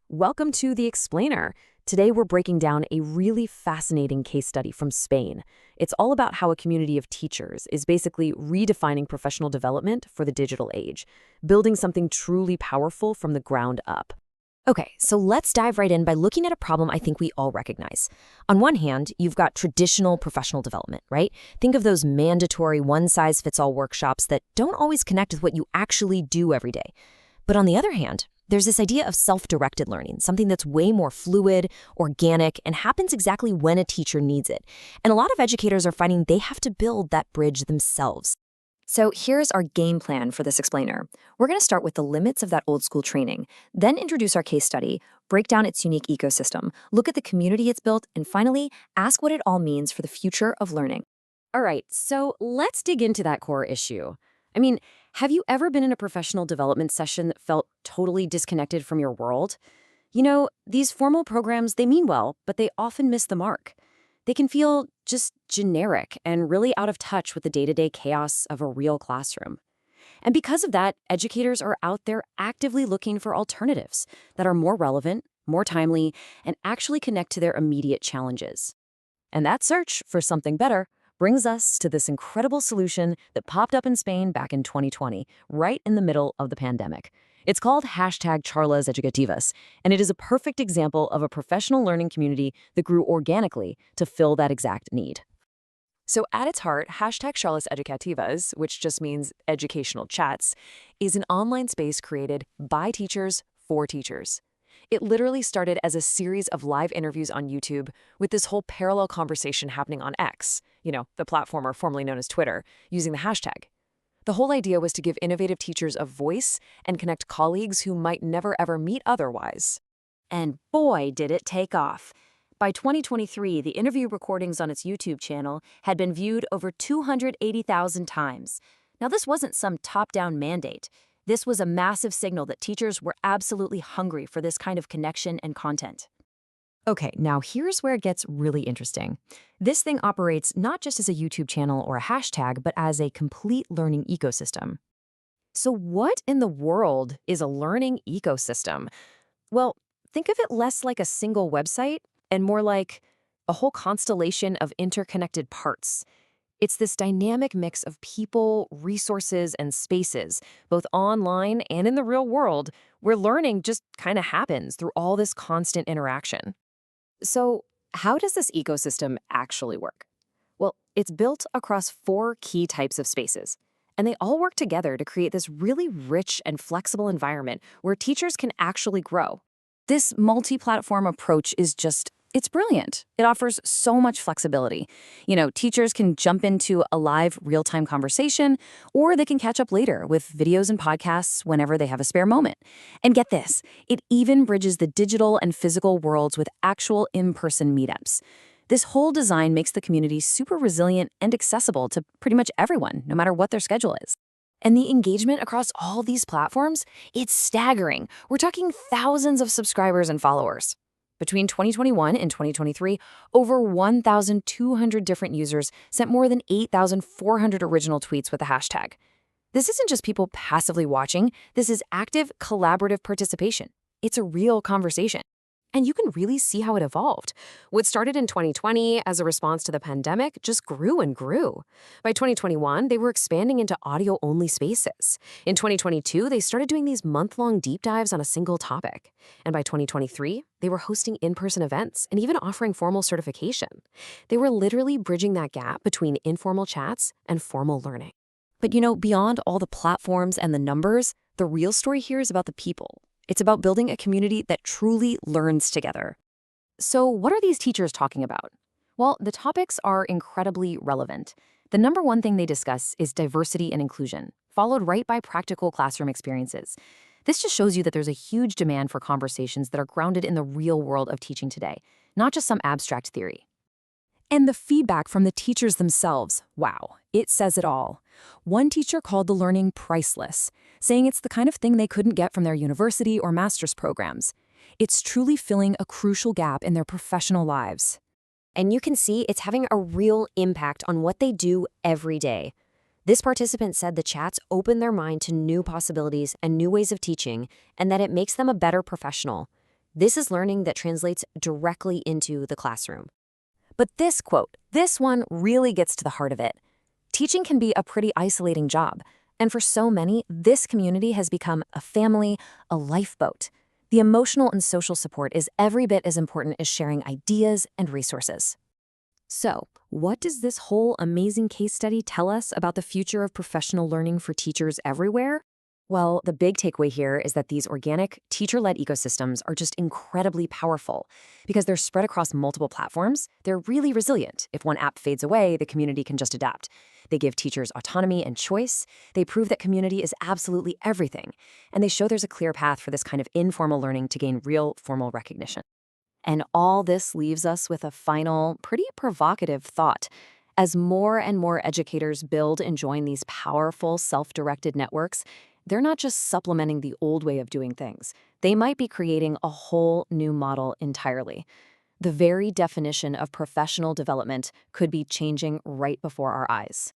Welcome to The Explainer. Today we're breaking down a really fascinating case study from Spain. It's all about how a community of teachers is basically redefining professional development for the digital age, building something truly powerful from the ground up. Okay, so let's dive right in by looking at a problem I think we all recognize. On one hand, you've got traditional professional development, right? Think of those mandatory one-size-fits-all workshops that don't always connect with what you actually do every day. But on the other hand, there's this idea of self-directed learning, something that's way more fluid, organic, and happens exactly when a teacher needs it. And a lot of educators are finding they have to build that bridge themselves. So here's our game plan for this explainer. We're going to start with the limits of that old school training, then introduce our case study, break down its unique ecosystem, look at the community it's built, and finally, ask what it all means for the future of learning. All right, so let's dig into that core issue. Have you ever been in a professional development session that felt totally disconnected from your world? These formal programs, they mean well, but they often miss the mark. They can feel just generic and really out of touch with the day-to-day chaos of a real classroom. And because of that, educators are out there actively looking for alternatives that are more relevant, more timely, and actually connect to their immediate challenges. And that search for something better brings us to this incredible solution that popped up in Spain back in 2020, right in the middle of the pandemic. It's called #charlas educativas, and it is a perfect example of a professional learning community that grew organically to fill that exact need. So at its heart, #charlas educativas, which just means educational chats, is an online space created by teachers for teachers. It literally started as a series of live interviews on YouTube with this whole parallel conversation happening on X, the platform formerly known as Twitter, using the hashtag. The whole idea was to give innovative teachers a voice and connect colleagues who might never ever meet otherwise. And boy, did it take off. By 2023, the interview recordings on its YouTube channel had been viewed over 280,000 times. Now, this wasn't some top-down mandate. This was a massive signal that teachers were absolutely hungry for this kind of connection and content. Okay, now here's where it gets really interesting. This thing operates not just as a YouTube channel or a hashtag, but as a complete learning ecosystem. So what in the world is a learning ecosystem? Well, think of it less like a single website and more like a whole constellation of interconnected parts. It's this dynamic mix of people, resources, and spaces, both online and in the real world, where learning just kind of happens through all this constant interaction. So, how does this ecosystem actually work? Well, it's built across 4 key types of spaces, and they all work together to create this really rich and flexible environment where teachers can actually grow. This multi-platform approach is it's brilliant. It offers so much flexibility. Teachers can jump into a live real-time conversation, or they can catch up later with videos and podcasts whenever they have a spare moment. And get this, it even bridges the digital and physical worlds with actual in-person meetups. This whole design makes the community super resilient and accessible to pretty much everyone, no matter what their schedule is. And the engagement across all these platforms, it's staggering. We're talking thousands of subscribers and followers. Between 2021 and 2023, over 1,200 different users sent more than 8,400 original tweets with the hashtag. This isn't just people passively watching. This is active, collaborative participation. It's a real conversation. And you can really see how it evolved. What started in 2020 as a response to the pandemic just grew and grew. By 2021, they were expanding into audio-only spaces. In 2022, they started doing these month-long deep dives on a single topic. And by 2023, they were hosting in-person events and even offering formal certification. They were literally bridging that gap between informal chats and formal learning. But beyond all the platforms and the numbers, the real story here is about the people. It's about building a community that truly learns together. So what are these teachers talking about? Well, the topics are incredibly relevant. The number one thing they discuss is diversity and inclusion, followed right by practical classroom experiences. This just shows you that there's a huge demand for conversations that are grounded in the real world of teaching today, not just some abstract theory. And the feedback from the teachers themselves, wow, it says it all. One teacher called the learning priceless, saying it's the kind of thing they couldn't get from their university or master's programs. It's truly filling a crucial gap in their professional lives. And you can see it's having a real impact on what they do every day. This participant said the chats open their mind to new possibilities and new ways of teaching, and that it makes them a better professional. This is learning that translates directly into the classroom. But this quote, this one really gets to the heart of it. Teaching can be a pretty isolating job, and for so many, this community has become a family, a lifeboat. The emotional and social support is every bit as important as sharing ideas and resources. So, what does this whole amazing case study tell us about the future of professional learning for teachers everywhere? Well, the big takeaway here is that these organic, teacher-led ecosystems are just incredibly powerful. Because they're spread across multiple platforms, they're really resilient. If one app fades away, the community can just adapt. They give teachers autonomy and choice. They prove that community is absolutely everything. And they show there's a clear path for this kind of informal learning to gain real formal recognition. And all this leaves us with a final, pretty provocative thought. As more and more educators build and join these powerful, self-directed networks, they're not just supplementing the old way of doing things. They might be creating a whole new model entirely. The very definition of professional development could be changing right before our eyes.